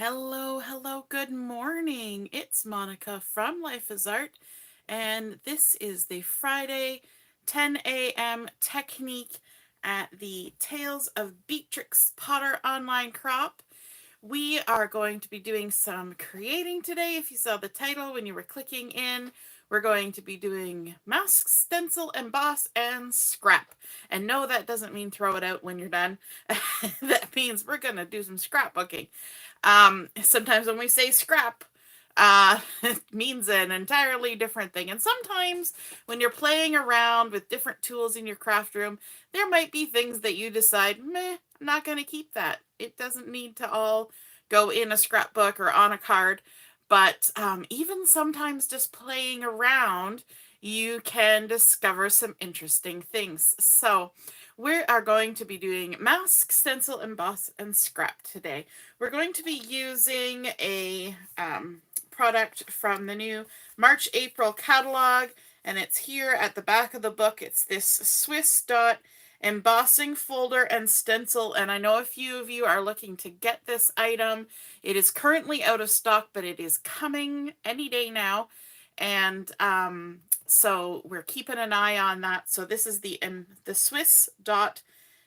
Hello, good morning. It's Monica from Life is Art, and this is the Friday 10 a.m. technique at the Tales of Beatrix Potter online crop. We are going to be doing some creating today. If you saw the title when you were clicking in, we're going to be doing mask, stencil, emboss, and scrap. And no, that doesn't mean throw it out when you're done. That means we're going to do some scrapbooking. Sometimes when we say scrap, it means an entirely different thing. And sometimes when you're playing around with different tools in your craft room, there might be things that you decide, meh, I'm not going to keep that. It doesn't need to all go in a scrapbook or on a card. But even sometimes just playing around, you can discover some interesting things. So we are going to be doing mask, stencil, emboss, and scrap today. We're going to be using a product from the new March-April catalog, and it's here at the back of the book. It's this Swiss dot embossing folder and stencil, and I know a few of you are looking to get this item. It is currently out of stock, but it is coming any day now, and so we're keeping an eye on that. So this is the Swiss dot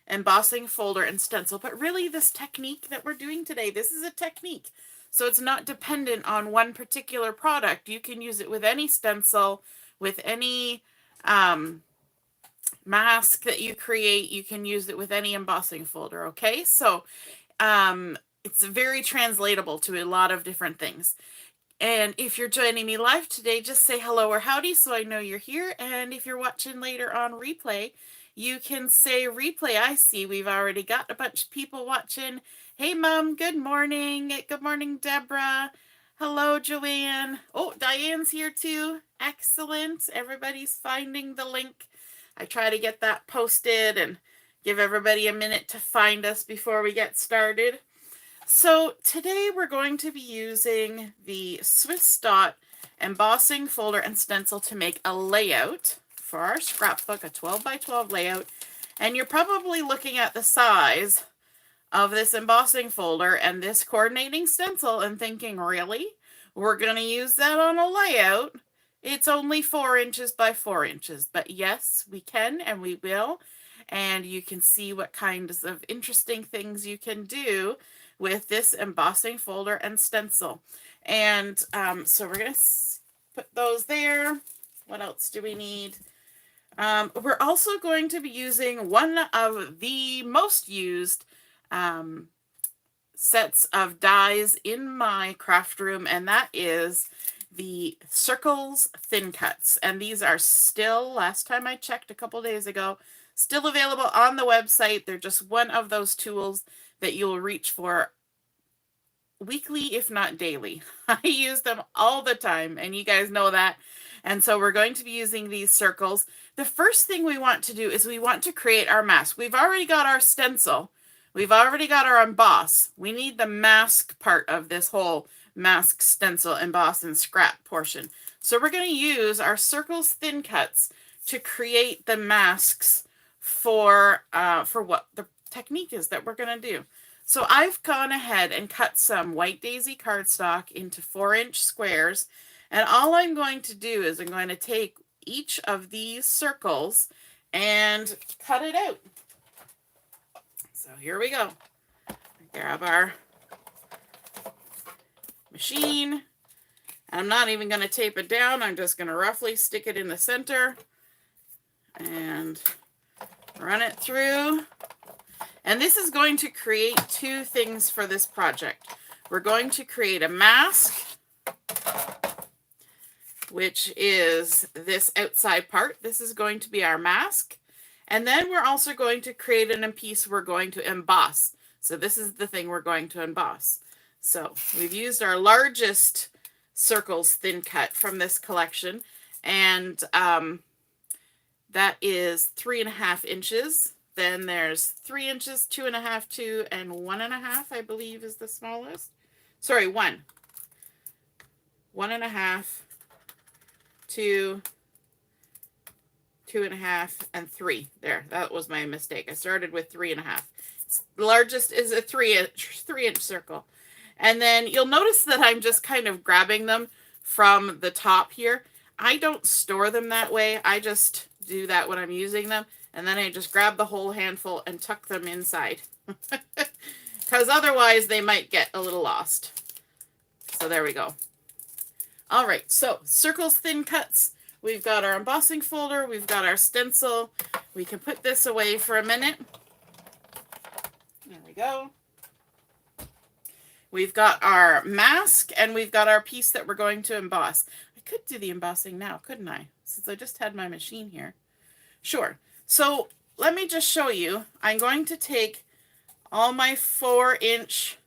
embossing folder and stencil, but really this technique that we're doing today, this is a technique. So it's not dependent on one particular product. You can use it with any stencil, with any mask that you create. You can use it with any embossing folder, okay? So it's very translatable to a lot of different things. And if you're joining me live today, just say hello or howdy so I know you're here. And if you're watching later on replay, you can say replay. I see we've already got a bunch of people watching. Hey, Mom, good morning. Good morning, Deborah. Hello, Joanne. Oh, Diane's here too. Excellent. Everybody's finding the link. I try to get that posted and give everybody a minute to find us before we get started. So today we're going to be using the Swiss dot embossing folder and stencil to make a layout for our scrapbook, a 12 by 12 layout. And you're probably looking at the size of this embossing folder and this coordinating stencil and thinking, really? We're going to use that on a layout? It's only 4 inches by 4 inches, but yes, we can and we will. And you can see what kinds of interesting things you can do with this embossing folder and stencil. And so we're going to put those there. What else do we need? We're also going to be using one of the most used sets of dies in my craft room, and that is the Circles Thin Cuts. And these are still, last time I checked a couple days ago, still available on the website. They're just one of those tools that you'll reach for weekly, if not daily. I use them all the time, and you guys know that. And so we're going to be using these circles. The first thing we want to do is we want to create our mask. We've already got our stencil. We've already got our emboss. We need the mask part of this whole mask, stencil, emboss, and scrap portion. So we're going to use our Circles Thin Cuts to create the masks for what the technique is that we're going to do. So I've gone ahead and cut some white daisy cardstock into 4-inch squares. And all I'm going to do is I'm going to take each of these circles and cut it out. So here we go. Grab our machine. I'm not even going to tape it down. I'm just going to roughly stick it in the center and run it through. And this is going to create 2 things for this project. We're going to create a mask, which is this outside part. This is going to be our mask. And then we're also going to create a piece we're going to emboss. So this is the thing we're going to emboss. So we've used our largest Circles Thin Cut from this collection. And that is 3.5 inches. Then there's 3 inches, 2.5, 2, and 1.5, I believe is the smallest. Sorry, 1. 1.5, 2, 2.5, and 3. There, that was my mistake. I started with 3.5. The largest is a 3-inch circle. And then you'll notice that I'm just kind of grabbing them from the top here. I don't store them that way. I just do that when I'm using them. And then I just grab the whole handful and tuck them inside. Because otherwise they might get a little lost. So there we go. All right, so circles, thin cuts. We've got our embossing folder. We've got our stencil. We can put this away for a minute. There we go. We've got our mask and we've got our piece that we're going to emboss. I could do the embossing now, couldn't I? Since I just had my machine here. Sure. So let me just show you. I'm going to take all my 4-inch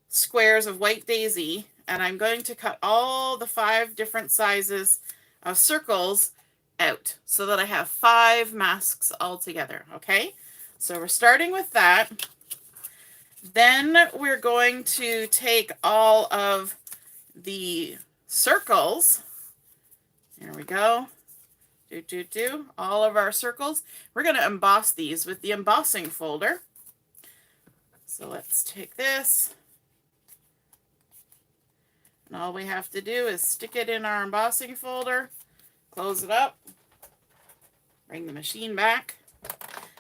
squares of white daisy and I'm going to cut all the 5 different sizes of circles out so that I have 5 masks all together. Okay, so we're starting with that. Then we're going to take all of the circles. Here we go. All of our circles. We're going to emboss these with the embossing folder. So let's take this. And all we have to do is stick it in our embossing folder, close it up, bring the machine back,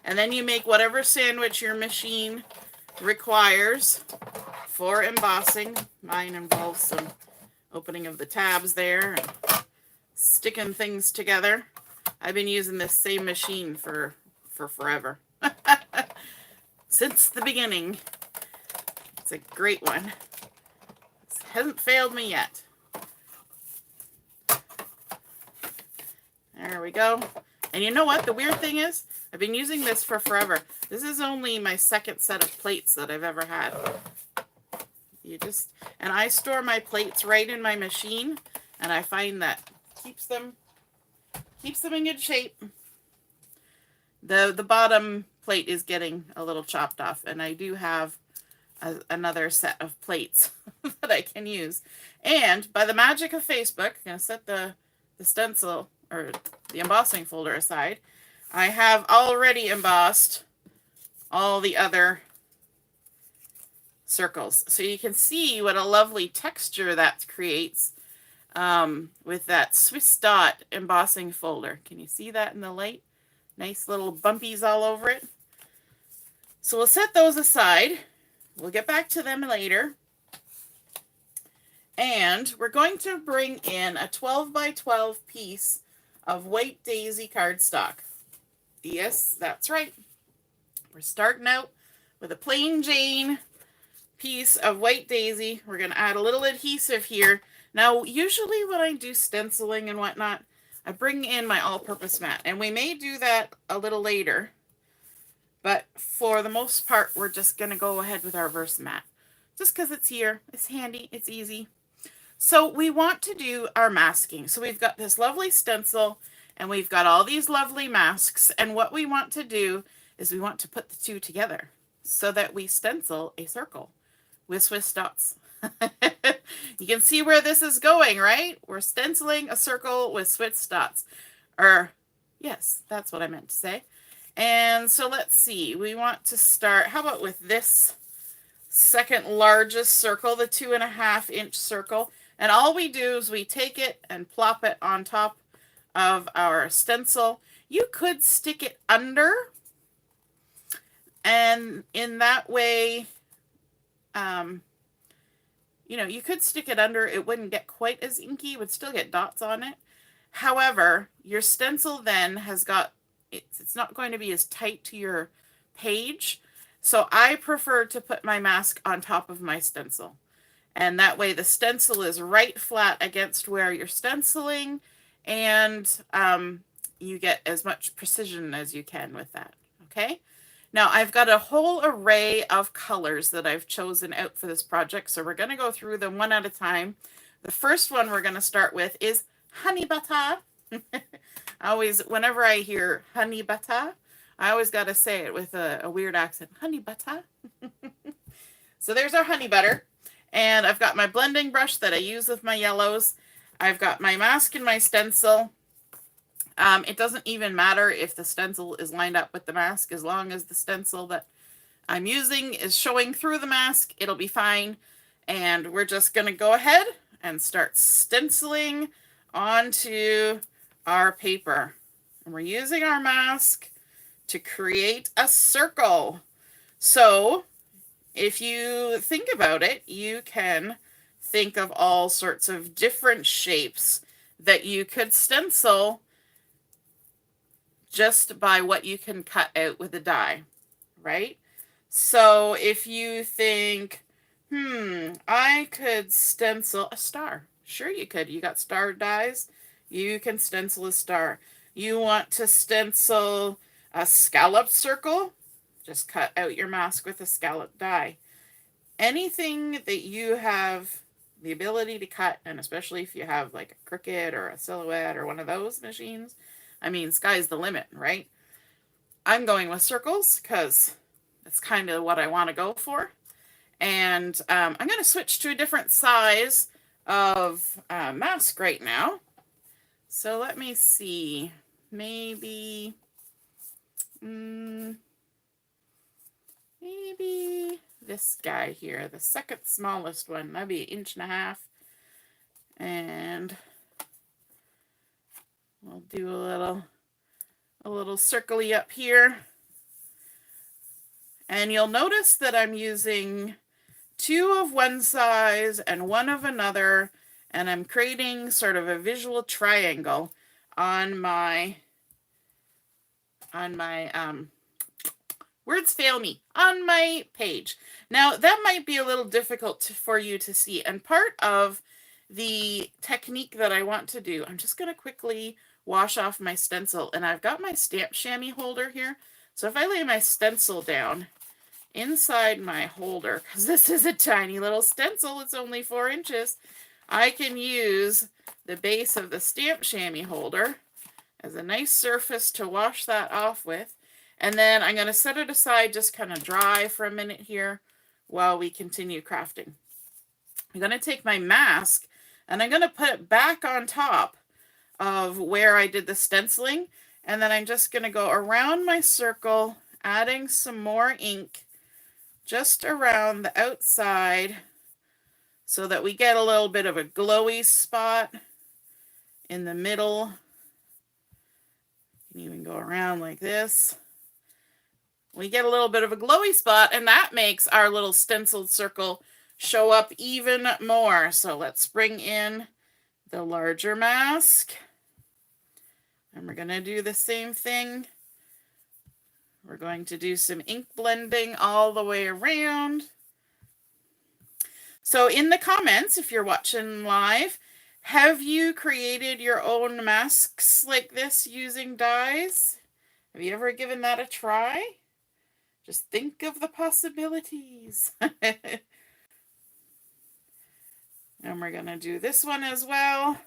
and then you make whatever sandwich your machine requires for embossing. Mine involves some opening of the tabs there and sticking things together. I've been using this same machine for forever. Since the beginning. It's a great one. It hasn't failed me yet. There we go. And you know what? The weird thing is, I've been using this for forever. This is only my 2nd set of plates that I've ever had. And I store my plates right in my machine, and I find that keeps them in good shape. The bottom plate is getting a little chopped off, and I do have another set of plates that I can use. And by the magic of Facebook, I'm going to set the stencil or the embossing folder aside. I have already embossed all the other circles. So you can see what a lovely texture that creates with that Swiss dot embossing folder. Can you see that in the light? Nice little bumpies all over it. So we'll set those aside. We'll get back to them later. And we're going to bring in a 12 by 12 piece of white daisy cardstock. Yes, that's right. We're starting out with a plain Jane piece of white daisy. We're going to add a little adhesive here. Now, usually when I do stenciling and whatnot, I bring in my all-purpose mat. And we may do that a little later. But for the most part, we're just going to go ahead with our Versamat. Just because it's here. It's handy. It's easy. So we want to do our masking. So we've got this lovely stencil and we've got all these lovely masks. And what we want to do is we want to put the two together so that we stencil a circle with Swiss dots. You can see where this is going, right? We're stenciling a circle with Swiss dots. Yes, that's what I meant to say. And so let's see. We want to start, how about with this second largest circle, the 2.5-inch circle. And all we do is we take it and plop it on top of our stencil. You could stick it under, and in that way, you know, you could stick it under. It wouldn't get quite as inky. It would still get dots on it. However, your stencil then has got, it's not going to be as tight to your page. So I prefer to put my mask on top of my stencil. And that way the stencil is right flat against where you're stenciling, and you get as much precision as you can with that. Okay. Now I've got a whole array of colors that I've chosen out for this project. So we're going to go through them one at a time. The first one we're going to start with is honey butter. Whenever I hear honey butter, I always got to say it with a weird accent. Honey butter. So there's our honey butter. And I've got my blending brush that I use with my yellows. I've got my mask and my stencil. It doesn't even matter if the stencil is lined up with the mask. As long as the stencil that I'm using is showing through the mask, it'll be fine. And we're just going to go ahead and start stenciling onto our paper. And we're using our mask to create a circle. So if you think about it, you can think of all sorts of different shapes that you could stencil just by what you can cut out with a die, right? So if you think, I could stencil a star. Sure you could. You got star dies. You can stencil a star. You want to stencil a scallop circle? Just cut out your mask with a scallop die. Anything that you have the ability to cut, and especially if you have like a Cricut or a Silhouette or one of those machines, I mean, sky's the limit, right? I'm going with circles because that's kind of what I want to go for. And I'm going to switch to a different size of mask right now. So let me see. Maybe this guy here, the second smallest one. That'd be 1.5 inches. And we'll do a little circle-y up here. And you'll notice that I'm using 2 of one size and 1 of another, and I'm creating sort of a visual triangle on my words fail me, on my page. Now that might be a little difficult for you to see, and part of the technique that I want to do, I'm just going to quickly wash off my stencil, and I've got my stamp chamois holder here. So if I lay my stencil down inside my holder, because this is a tiny little stencil, it's only 4 inches, I can use the base of the stamp chamois holder as a nice surface to wash that off with. And then I'm going to set it aside, just kind of dry for a minute here while we continue crafting. I'm going to take my mask and I'm going to put it back on top of where I did the stenciling. And then I'm just going to go around my circle, adding some more ink just around the outside so that we get a little bit of a glowy spot in the middle. You can even go around like this. We get a little bit of a glowy spot, and that makes our little stenciled circle show up even more. So let's bring in the larger mask. And we're going to do the same thing. We're going to do some ink blending all the way around. So in the comments, if you're watching live, have you created your own masks like this using dies? Have you ever given that a try? Just think of the possibilities. And we're going to do this one as well.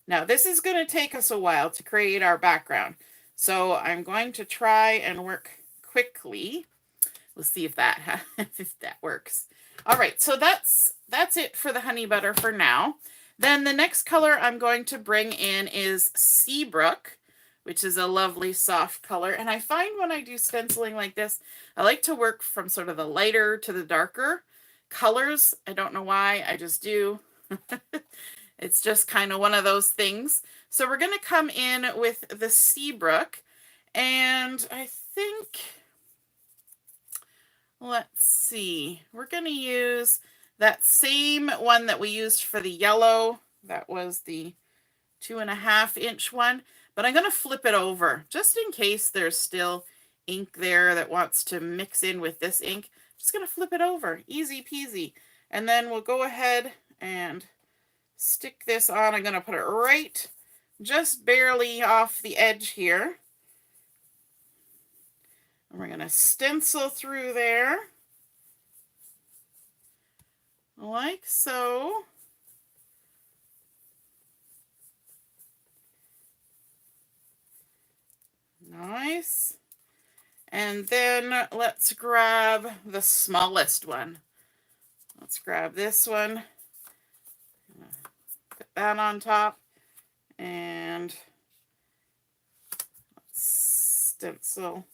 Now, this is going to take us a while to create our background. So I'm going to try and work quickly. We'll see if that works. All right, so that's it for the honey butter for now. Then the next color I'm going to bring in is Seabrook, which is a lovely soft color. And I find when I do stenciling like this, I like to work from sort of the lighter to the darker colors. I don't know why, I just do. It's just kind of one of those things. So we're going to come in with the Seabrook, and I think, let's see, we're going to use that same one that we used for the yellow. That was the 2.5 inch one, but I'm going to flip it over just in case there's still ink there that wants to mix in with this ink. Just going to flip it over, easy peasy. And then we'll go ahead and stick this on. I'm going to put it right just barely off the edge here. And we're going to stencil through there like so. Nice. And then let's grab the smallest one. Let's grab this one. Put that on top. And let's stencil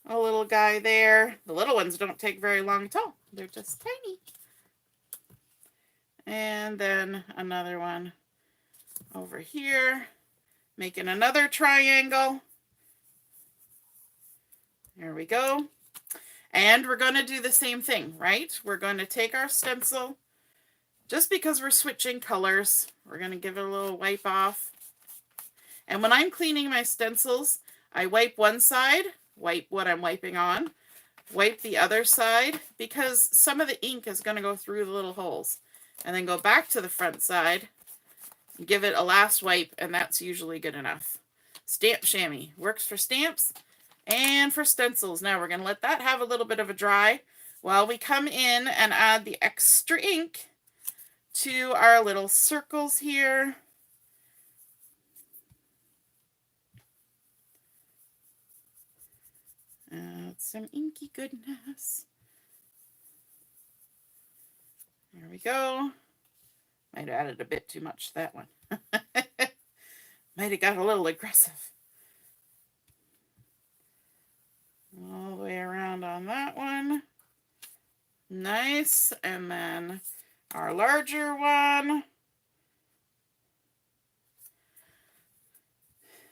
a little guy there. The little ones don't take very long at all. They're just tiny. And then another one over here, making another triangle. There we go. And we're going to do the same thing, right? We're going to take our stencil. Just because we're switching colors, we're going to give it a little wipe off. And when I'm cleaning my stencils, I wipe one side, wipe what I'm wiping on, wipe the other side, because some of the ink is going to go through the little holes. And then go back to the front side, give it a last wipe, and that's usually good enough. Stamp chamois works for stamps and for stencils. Now we're going to let that have a little bit of a dry while we come in and add the extra ink to our little circles here. Add some inky goodness. There we go. Might have added a bit too much to that one. Might have got a little aggressive. All the way around on that one. Nice. And then our larger one.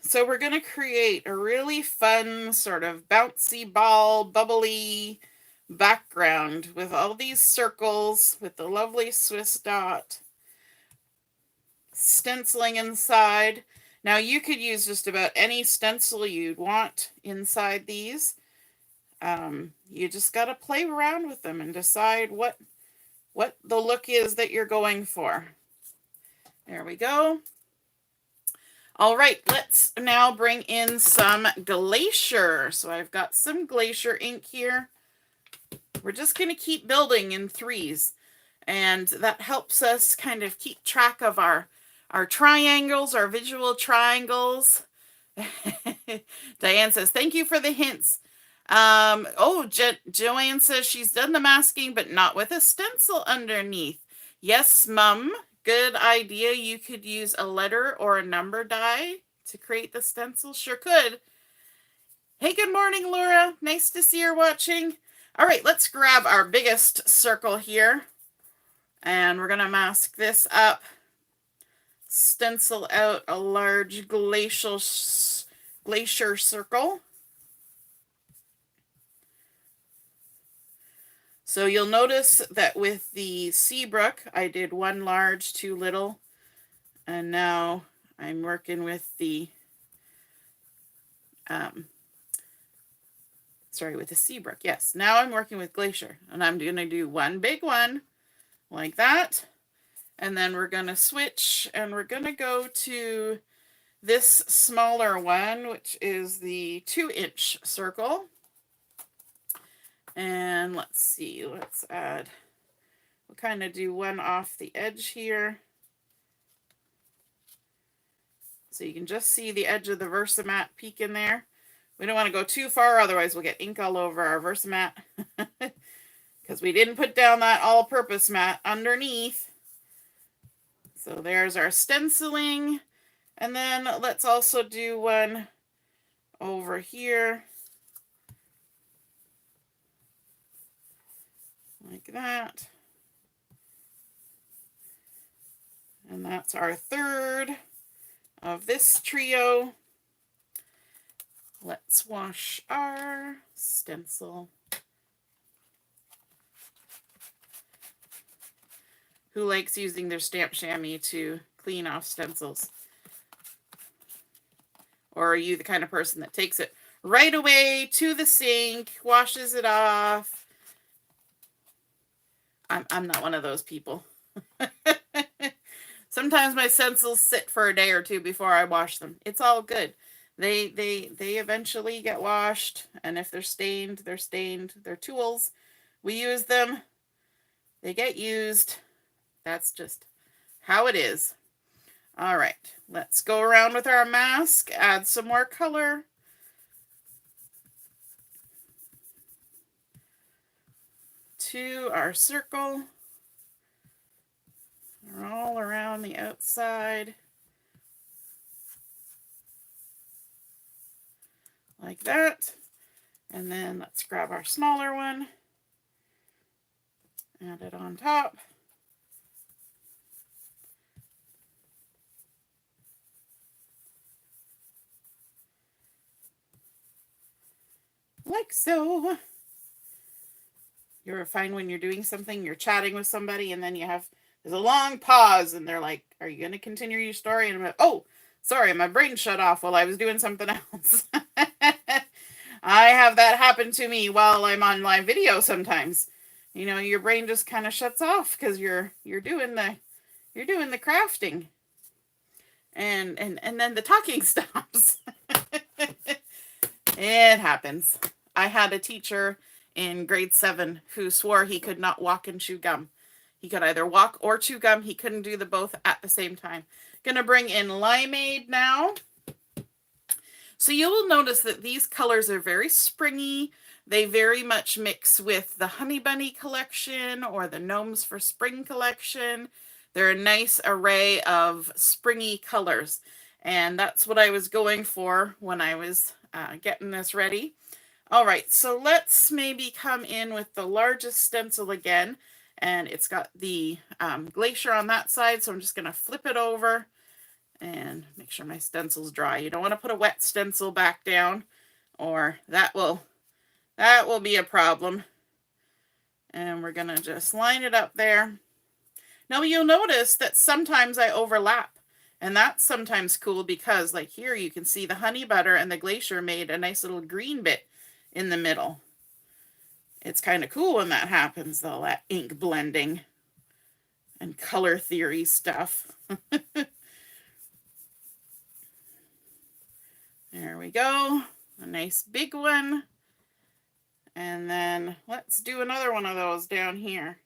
So we're going to create a really fun sort of bouncy ball, bubbly background with all these circles with the lovely Swiss dot stenciling inside. Now you could use just about any stencil you'd want inside these. You just got to play around with them and decide what the look is that you're going for. There we go. All right, let's now bring in some Glacier. So I've got some Glacier ink here. We're just going to keep building in threes, and that helps us kind of keep track of our triangles, our visual triangles. Diane says, thank you for the hints. Joanne says she's done the masking, but not with a stencil underneath. Yes, Mum. Good idea. You could use a letter or a number die to create the stencil. Sure could. Hey, good morning, Laura. Nice to see you're watching. All right, let's grab our biggest circle here. And we're going to mask this up. Stencil out a large glacier circle. So you'll notice that with the Seabrook, I did one large, two little, and now I'm working with the, with the Seabrook. Yes, now I'm working with Glacier, and I'm going to do one big one like that, and then we're going to switch, and we're going to go to this smaller one, which is the 2-inch circle. And let's see, let's add, we'll kind of do one off the edge here. So you can just see the edge of the Versamat peek in there. We don't want to go too far, otherwise we'll get ink all over our Versamat. Because we didn't put down that all-purpose mat underneath. So there's our stenciling. And then let's also do one over here. Like that. And that's our third of this trio. Let's wash our stencil. Who likes using their stamp chamois to clean off stencils? Or are you the kind of person that takes it right away to the sink, washes it off? I'm not one of those people. Sometimes my stencils sit for a day or two before I wash them. It's all good. They eventually get washed, and if they're stained, they're stained. They're tools. We use them. They get used. That's just how it is. All right, let's go around with our mask, add some more color. To our circle. We're all around the outside. Like that. And then let's grab our smaller one. Add it on top. Like so. You ever find when you're doing something, you're chatting with somebody, and then there's a long pause, and they're like, "Are you going to continue your story?" And I'm like, "Oh, sorry, my brain shut off while I was doing something else." I have that happen to me while I'm on live video sometimes. You know, your brain just kind of shuts off because you're doing the crafting, and then the talking stops. It happens. I had a teacher in grade 7 who swore he could not walk and chew gum. He could either walk or chew gum. He couldn't do the both at the same time. Gonna bring in Limeade now. So you will notice that these colors are very springy. They very much mix with the Honey Bunny collection or the Gnomes for Spring collection. They're a nice array of springy colors. And that's what I was going for when I was getting this ready. All right, so let's maybe come in with the largest stencil again. And it's got the Glacier on that side, so I'm just going to flip it over and make sure my stencil's dry. You don't want to put a wet stencil back down, or that will be a problem. And we're going to just line it up there. Now you'll notice that sometimes I overlap, and that's sometimes cool because like here you can see the honey butter and the Glacier made a nice little green bit in the middle. It's kind of cool when that happens though, that ink blending and color theory stuff. There we go. A nice big one. And then let's do another one of those down here.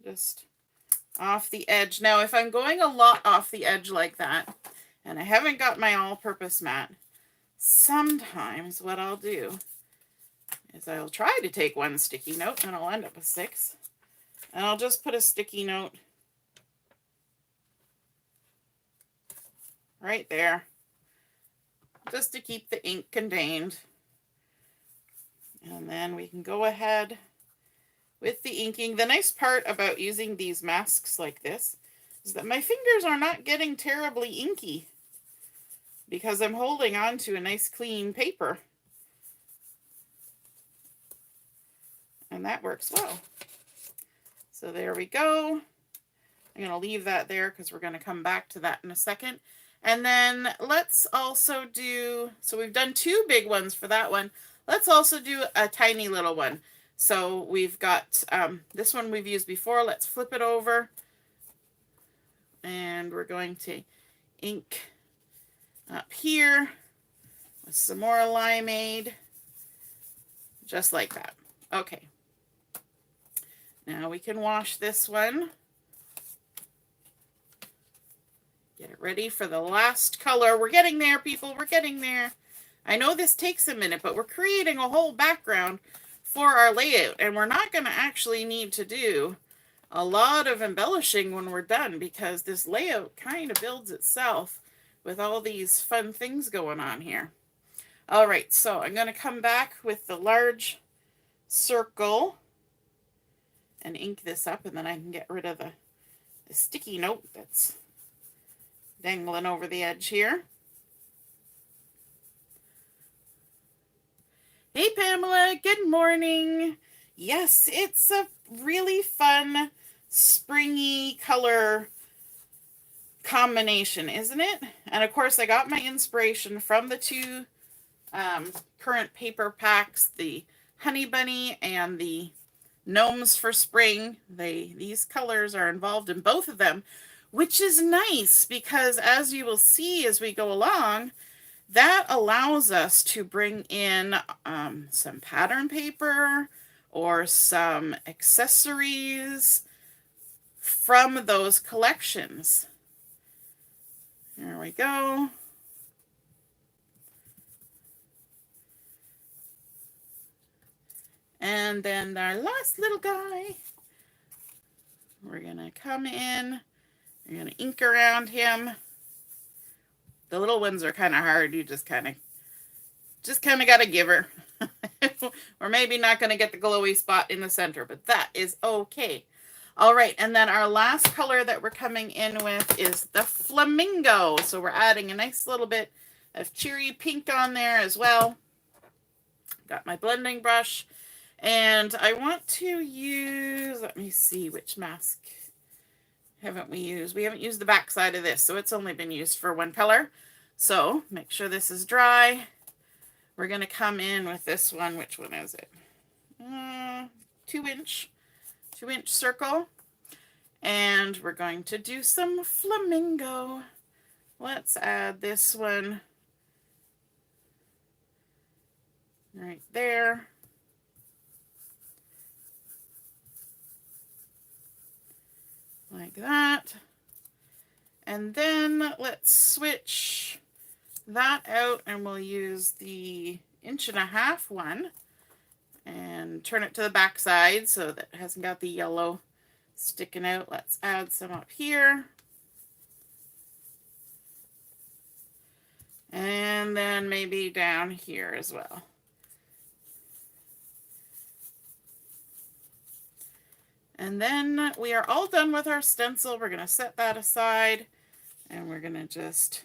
Just off the edge. Now, if I'm going a lot off the edge like that, and I haven't got my all-purpose mat, sometimes what I'll do is I'll try to take one sticky note, and I'll end up with 6. And I'll just put a sticky note right there, just to keep the ink contained. And then we can go ahead with the inking. The nice part about using these masks like this is that my fingers are not getting terribly inky because I'm holding on to a nice clean paper. And that works well. So there we go. I'm going to leave that there because we're going to come back to that in a second. And then let's also do, so we've done 2 big ones for that one. Let's also do a tiny little one. So we've got this one we've used before. Let's flip it over. And we're going to ink up here with some more Limeade. Just like that. Okay. Now we can wash this one. Get it ready for the last color. We're getting there, people. We're getting there. I know this takes a minute, but we're creating a whole background for our layout, and we're not going to actually need to do a lot of embellishing when we're done because this layout kind of builds itself with all these fun things going on here. All right, so I'm going to come back with the large circle and ink this up, and then I can get rid of the sticky note that's dangling over the edge here. Hey Pamela, good morning. Yes, it's a really fun springy color combination, isn't it? And of course I got my inspiration from the 2 current paper packs, the Honey Bunny and the Gnomes for Spring. These colors are involved in both of them, which is nice because as you will see as we go along, that allows us to bring in some pattern paper or some accessories from those collections. There we go. And then our last little guy, we're going to come in, we're going to ink around him. The little ones are kind of hard. You just kind of got to give her. We're maybe not going to get the glowy spot in the center, but that is okay. All right, and then our last color that we're coming in with is the Flamingo. So we're adding a nice little bit of cheery pink on there as well. Got my blending brush, and I want to use, let me see, which mask haven't we used? We haven't used the back side of this, so it's only been used for one color. So make sure this is dry. We're going to come in with this one. Which one is it? 2-inch circle. And we're going to do some Flamingo. Let's add this one right there. Like that. And then let's switch that out, and we'll use the 1.5-inch one and turn it to the back side so that it hasn't got the yellow sticking out. Let's add some up here. And then maybe down here as well. And then we are all done with our stencil. We're going to set that aside, and we're going to just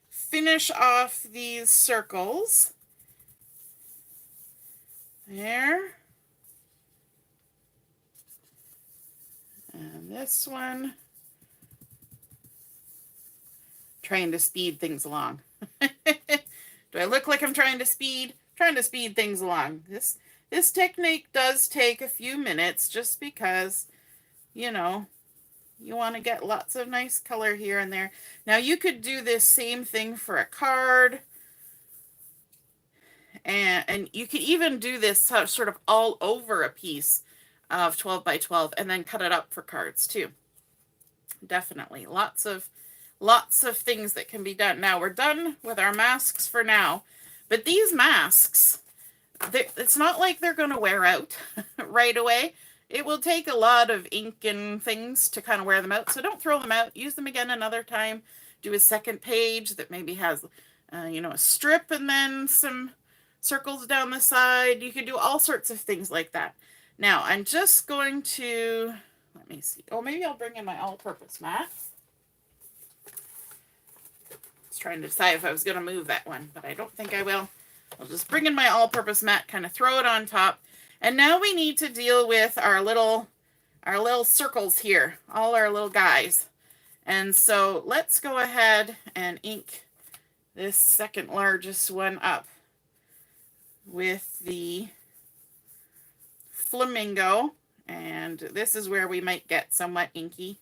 finish off these circles. There. And this one. Trying to speed things along. Do I look like I'm trying to speed? Trying to speed things along. This technique does take a few minutes just because, you know, you want to get lots of nice color here and there. Now you could do this same thing for a card. And you could even do this sort of all over a piece of 12 by 12 and then cut it up for cards too. Definitely. Lots of things that can be done. Now we're done with our masks for now. But these masks, it's not like they're going to wear out right away. It will take a lot of ink and things to kind of wear them out. So don't throw them out. Use them again another time. Do a second page that maybe has, you know, a strip and then some circles down the side. You can do all sorts of things like that. Now I'm just going to, let me see. Oh, maybe I'll bring in my all-purpose mat. I was trying to decide if I was going to move that one, but I don't think I will. I'll just bring in my all-purpose mat, kind of throw it on top. And now we need to deal with our little circles here, all our little guys. And so let's go ahead and ink this second largest one up with the Flamingo. And this is where we might get somewhat inky.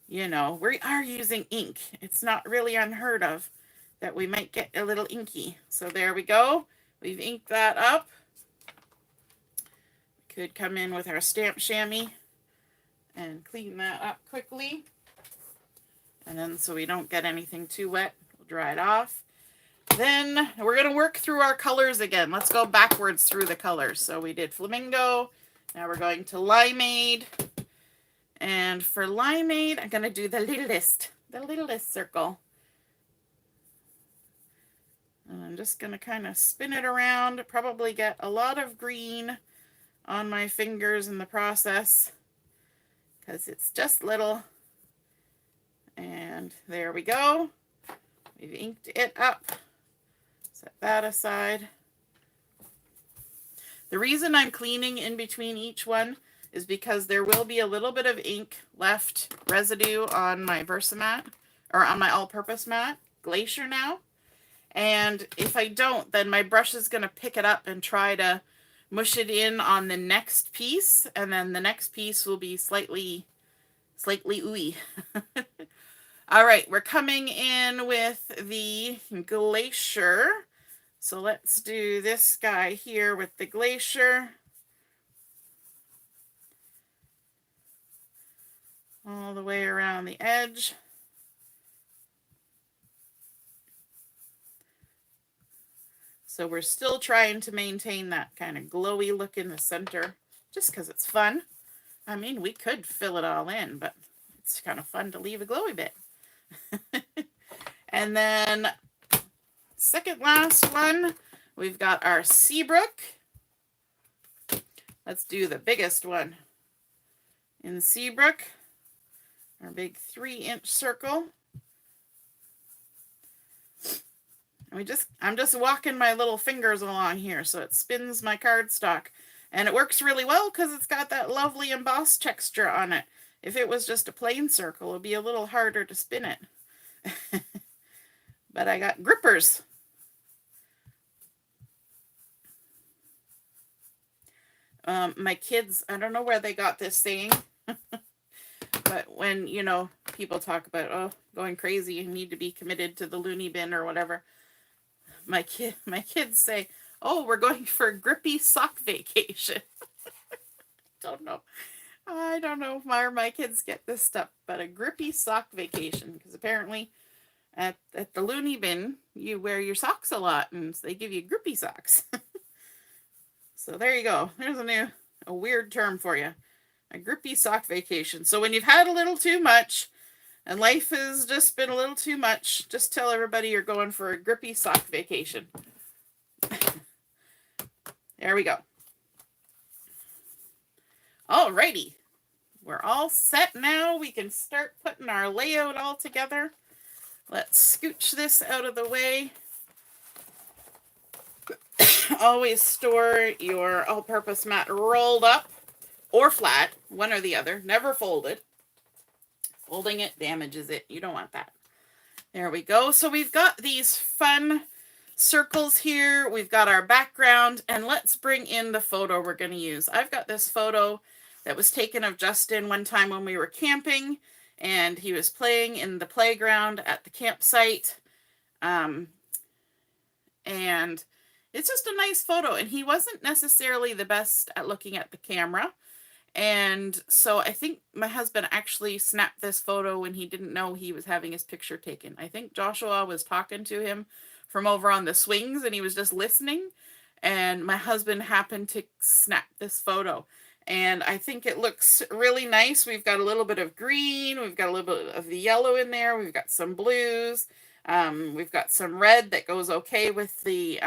You know, we are using ink. It's not really unheard of that we might get a little inky. So there we go. We've inked that up. Could come in with our stamp chamois and clean that up quickly. And then so we don't get anything too wet, we'll dry it off. Then we're going to work through our colors again. Let's go backwards through the colors. So we did Flamingo. Now we're going to Limeade. And for Limeade, I'm going to do the littlest circle. And I'm just going to kind of spin it around, probably get a lot of green on my fingers in the process because it's just little. And there we go. We've inked it up. Set that aside. The reason I'm cleaning in between each one is because there will be a little bit of ink left residue on my Versamat, or on my all-purpose mat, Glacier now. And if I don't, then my brush is going to pick it up and try to mush it in on the next piece, and then the next piece will be slightly ooey. All right, we're coming in with the Glacier. So let's do this guy here with the Glacier. All the way around the edge. So we're still trying to maintain that kind of glowy look in the center, just because it's fun. I mean, we could fill it all in, but it's kind of fun to leave a glowy bit. And then second last one, We've got our Seabrook. Let's do the biggest one. In Seabrook, our big 3-inch circle. And I'm just walking my little fingers along here so it spins my cardstock. And it works really well because it's got that lovely emboss texture on it. If it was just a plain circle, it would be a little harder to spin it. But I got grippers. My kids, I don't know where they got this saying, but when, you know, people talk about, oh, going crazy, you need to be committed to the loony bin or whatever. My kids say, oh, we're going for a grippy sock vacation. I don't know where my kids get this stuff, but a grippy sock vacation, because apparently at the loony bin, you wear your socks a lot, and they give you grippy socks. So there you go. There's a weird term for you. A grippy sock vacation. So when you've had a little too much, and life has just been a little too much, just tell everybody you're going for a grippy sock vacation. There we go. Alrighty. We're all set now. We can start putting our layout all together. Let's scooch this out of the way. Always store your all-purpose mat rolled up or flat, one or the other, never folded. Folding it damages it. You don't want that. There we go. So we've got these fun circles here. We've got our background, and let's bring in the photo we're going to use. I've got this photo that was taken of Justin one time when we were camping, and he was playing in the playground at the campsite. And it's just a nice photo, and he wasn't necessarily the best at looking at the camera. And so I think my husband actually snapped this photo when he didn't know he was having his picture taken. I think Joshua was talking to him from over on the swings, and he was just listening. And my husband happened to snap this photo. And I think it looks really nice. We've got a little bit of green. We've got a little bit of the yellow in there. We've got some blues. We've got some red that goes okay with the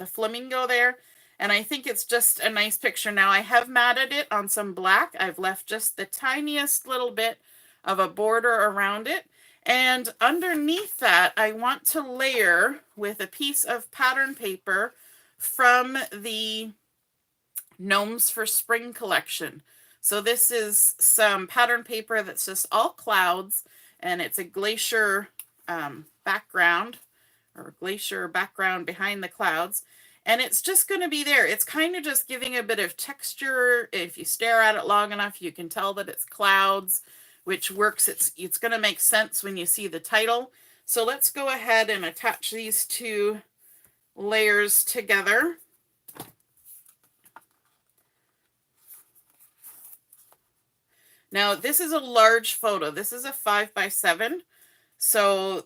flamingo there. And I think it's just a nice picture. Now I have matted it on some black. I've left just the tiniest little bit of a border around it. And underneath that, I want to layer with a piece of pattern paper from the Gnomes for Spring collection. So this is some pattern paper that's just all clouds, and it's a glacier background, or glacier background behind the clouds. And it's just going to be there. It's kind of just giving a bit of texture. If you stare at it long enough, you can tell that it's clouds, which works. It's going to make sense when you see the title. So let's go ahead and attach these two layers together. Now, this is a large photo. This is a 5x7. So,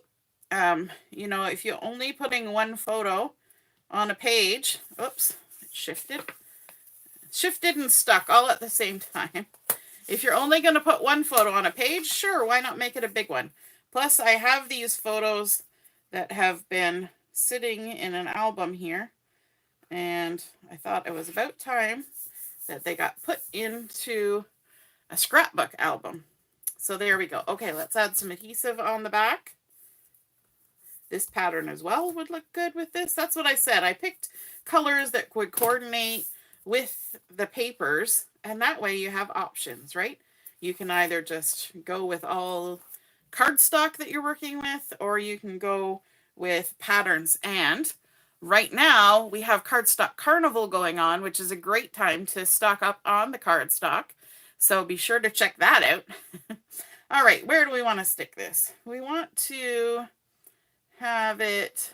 you know, if you're only putting one photo on a page, oops, it shifted and stuck all at the same time. If you're only going to put one photo on a page, sure, why not make it a big one? Plus, I have these photos that have been sitting in an album here, and I thought it was about time that they got put into a scrapbook album. So there we go. Okay, let's add some adhesive on the back. This pattern as well would look good with this. That's what I said. I picked colors that would coordinate with the papers, and that way you have options, right? You can either just go with all cardstock that you're working with, or you can go with patterns. And right now we have Cardstock Carnival going on, which is a great time to stock up on the cardstock. So be sure to check that out. All right, where do we want to stick this? We want to have it,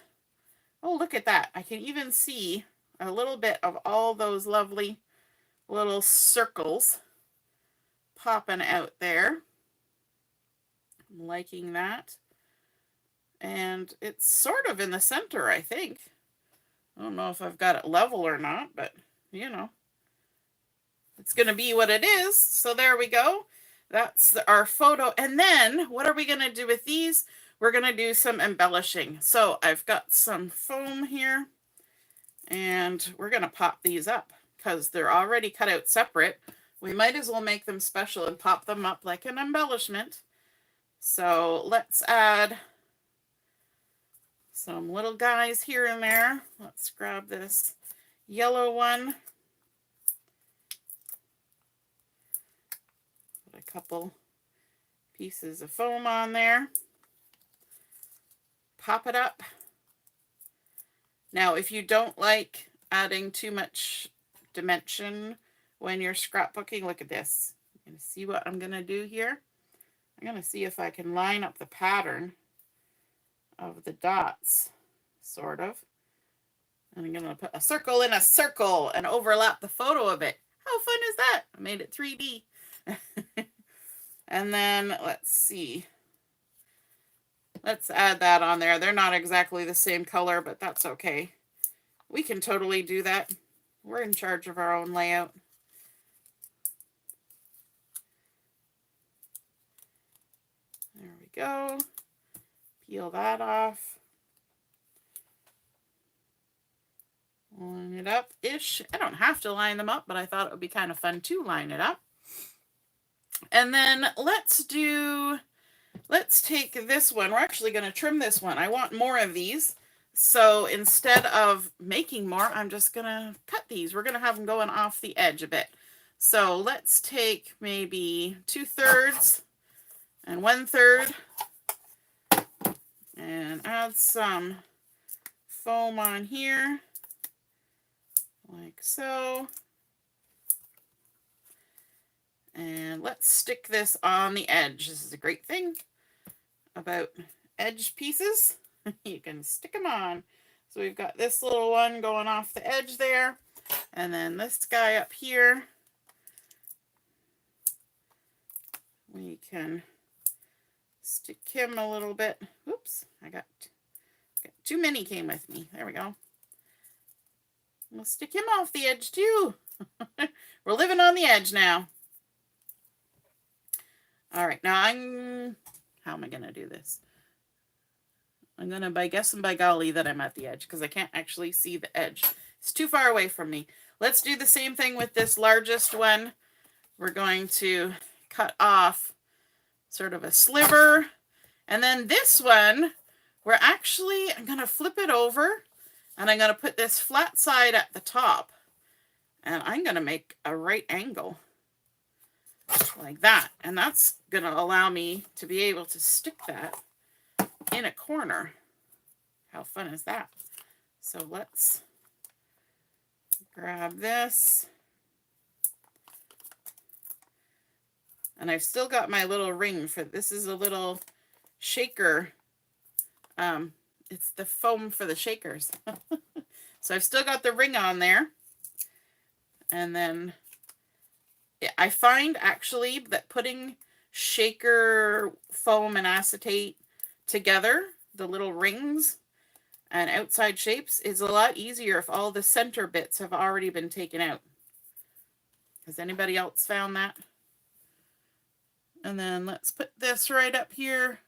oh, look at that. I can even see a little bit of all those lovely little circles popping out there. I'm liking that. And it's sort of in the center, I think. I don't know if I've got it level or not, but, you know, it's going to be what it is. So there we go. That's our photo. And then what are we going to do with these? We're going to do some embellishing. So I've got some foam here, And we're going to pop these up because they're already cut out separate. We might as well make them special and pop them up like an embellishment. So let's add some little guys here and there. Let's grab this yellow one. Put a couple pieces of foam on there. Pop it up. Now, if you don't like adding too much dimension when you're scrapbooking, look at this. You can see what I'm going to do here. I'm going to see if I can line up the pattern of the dots, sort of. And I'm going to put a circle in a circle and overlap the photo of it. How fun is that? I made it 3D. And then, let's see. Let's add that on there. They're not exactly the same color, but that's okay. We can totally do that. We're in charge of our own layout. There we go. Peel that off. Line it up-ish. I don't have to line them up, but I thought it would be kind of fun to line it up. And then let's take this one. We're actually going to trim this one. I want more of these. So instead of making more, I'm just going to cut these. We're going to have them going off the edge a bit. So let's take maybe 2/3 and 1/3 and add some foam on here, like so. And let's stick this on the edge. This is a great thing about edge pieces. You can stick them on. So we've got this little one going off the edge there. And then this guy up here. We can stick him a little bit. Oops, I got too many came with me. There we go. We'll stick him off the edge too. We're living on the edge now. All right, now how am I going to do this? I'm going to by guess and by golly that I'm at the edge because I can't actually see the edge. It's too far away from me. Let's do the same thing with this largest one. We're going to cut off sort of a sliver. And then this one, I'm going to flip it over and I'm going to put this flat side at the top. And I'm going to make a right angle like that. And that's going to allow me to be able to stick that in a corner. How fun is that? So let's grab this. And I've still got my little ring for this. Is a little shaker. It's the foam for the shakers. So I've still got the ring on there. And then I find actually that putting shaker foam and acetate together, the little rings and outside shapes, is a lot easier if all the center bits have already been taken out. Has anybody else found that? And then let's put this right up here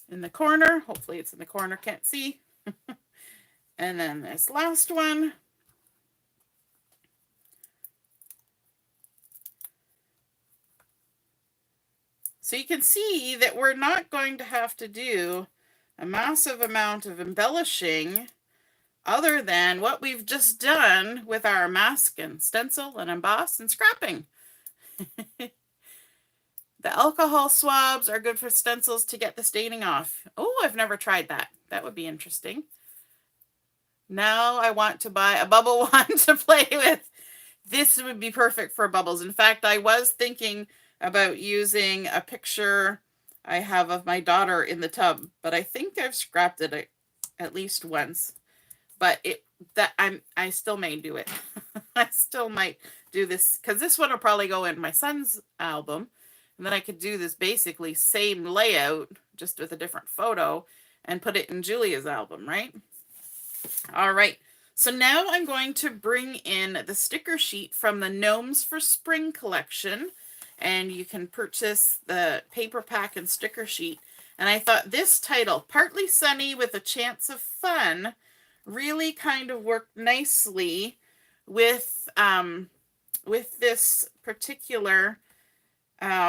in the corner. Hopefully it's in the corner, can't see. And then this last one. So you can see that we're not going to have to do a massive amount of embellishing other than what we've just done with our mask and stencil and emboss and scrapping. The alcohol swabs are good for stencils to get the staining off. Oh, I've never tried that. That would be interesting. Now I want to buy a bubble wand to play with. This would be perfect for bubbles. In fact, I was thinking about using a picture I have of my daughter in the tub, but I think I've scrapped it at least once. But I still may do it. I still might do this because this one will probably go in my son's album, and then I could do this basically same layout just with a different photo and put it in Julia's album, right? All right. So now I'm going to bring in the sticker sheet from the Gnomes for Spring collection. And you can purchase the paper pack and sticker sheet. And I thought this title, Partly Sunny with a Chance of Fun, really kind of worked nicely with this particular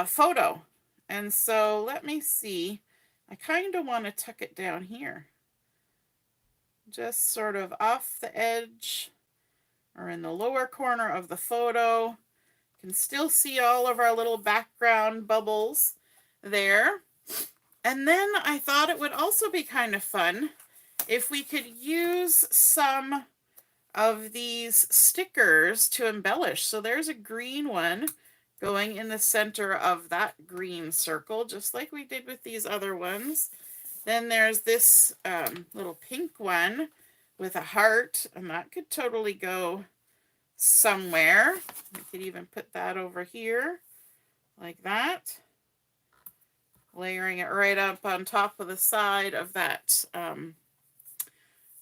photo. And so let me see. I kind of want to tuck it down here. Just sort of off the edge or in the lower corner of the photo. You can still see all of our little background bubbles there. And then I thought it would also be kind of fun if we could use some of these stickers to embellish. So there's a green one going in the center of that green circle, just like we did with these other ones. Then there's this little pink one with a heart, and that could totally go somewhere. We could even put that over here like that, layering it right up on top of the side of that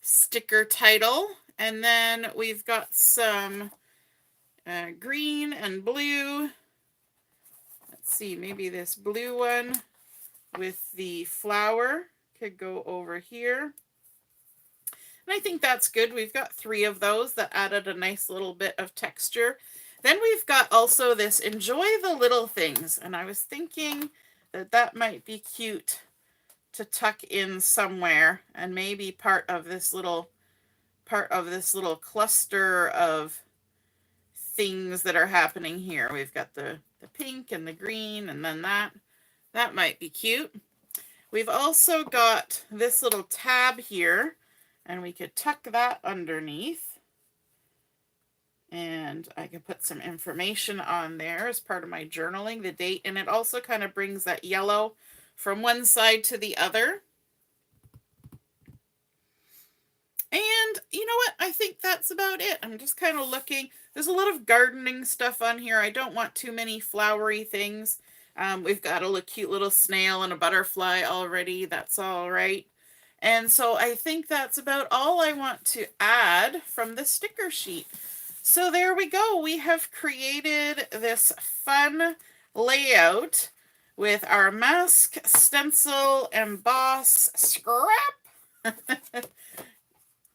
sticker title. And then we've got some green and blue. Let's see, maybe this blue one with the flower could go over here. And I think that's good. We've got 3 of those that added a nice little bit of texture. Then we've got also this enjoy the little things. And I was thinking that that might be cute to tuck in somewhere, and maybe part of this little cluster of things that are happening here. We've got the pink and the green, and then that might be cute. We've also got this little tab here, and we could tuck that underneath. And I can put some information on there as part of my journaling, the date, and it also kind of brings that yellow from one side to the other. And you know what? I think that's about it. I'm just kind of looking. There's a lot of gardening stuff on here. I don't want too many flowery things. We've got a cute little snail and a butterfly already. That's all right. And so I think that's about all I want to add from the sticker sheet. So there we go. We have created this fun layout with our mask, stencil, emboss, scrap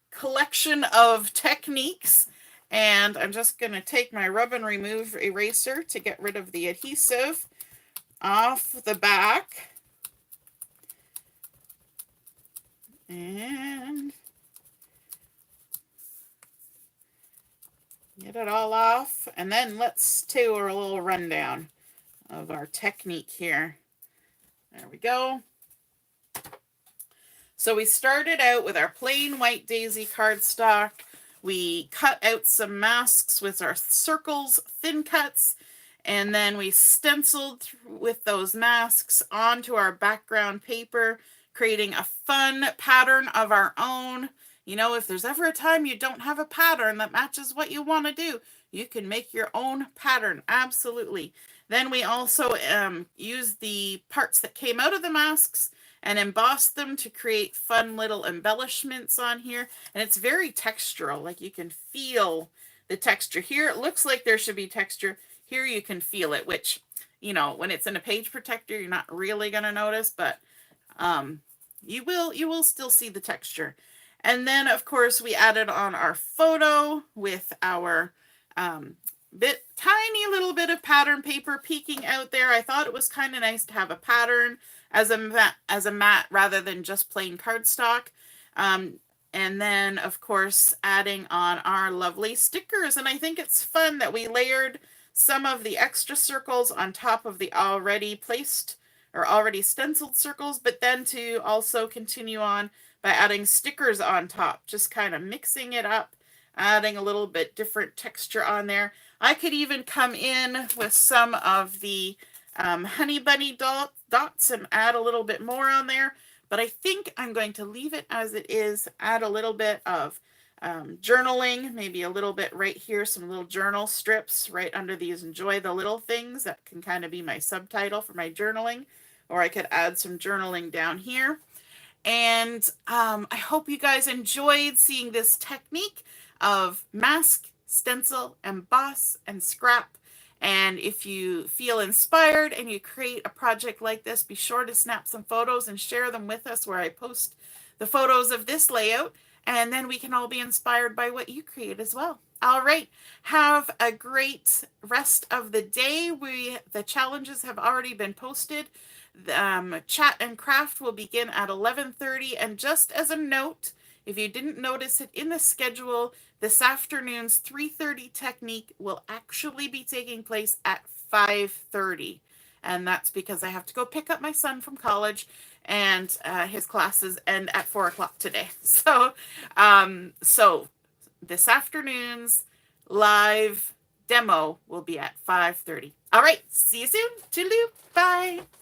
collection of techniques. And I'm just going to take my rub and remove eraser to get rid of the adhesive off the back. And get it all off. And then let's do a little rundown of our technique here. There we go. So we started out with our plain white daisy cardstock. We cut out some masks with our circles, thin cuts, and then we stenciled with those masks onto our background paper, creating a fun pattern of our own. You know, if there's ever a time you don't have a pattern that matches what you want to do, you can make your own pattern, absolutely. Then we also used the parts that came out of the masks and embossed them to create fun little embellishments on here. And it's very textural, like you can feel the texture. Here it looks like there should be texture. Here you can feel it, which, you know, when it's in a page protector, you're not really going to notice, but you will still see the texture. And then, of course, we added on our photo with our tiny little bit of pattern paper peeking out there. I thought it was kind of nice to have a pattern as a mat rather than just plain cardstock. And then, of course, adding on our lovely stickers. And I think it's fun that we layered some of the extra circles on top of the already placed or already stenciled circles, but then to also continue on by adding stickers on top, just kind of mixing it up, adding a little bit different texture on there. I could even come in with some of the honey bunny dots and add a little bit more on there, but I think I'm going to leave it as it is, add a little bit of journaling, maybe a little bit right here, some little journal strips right under these enjoy the little things. That can kind of be my subtitle for my journaling, or I could add some journaling down here. And I hope you guys enjoyed seeing this technique of mask, stencil, emboss, and scrap. And if you feel inspired and you create a project like this, be sure to snap some photos and share them with us, where I post the photos of this layout. and then we can all be inspired by what you create as well. All right. Have a great rest of the day. The challenges have already been posted. Chat and craft will begin at 11:30. And just as a note, if you didn't notice it in the schedule, this afternoon's 3:30 technique will actually be taking place at 5:30. And that's because I have to go pick up my son from college, and his classes end at 4 o'clock today. So this afternoon's live demo will be at 5:30. All right, see you soon. Toodaloo. Bye.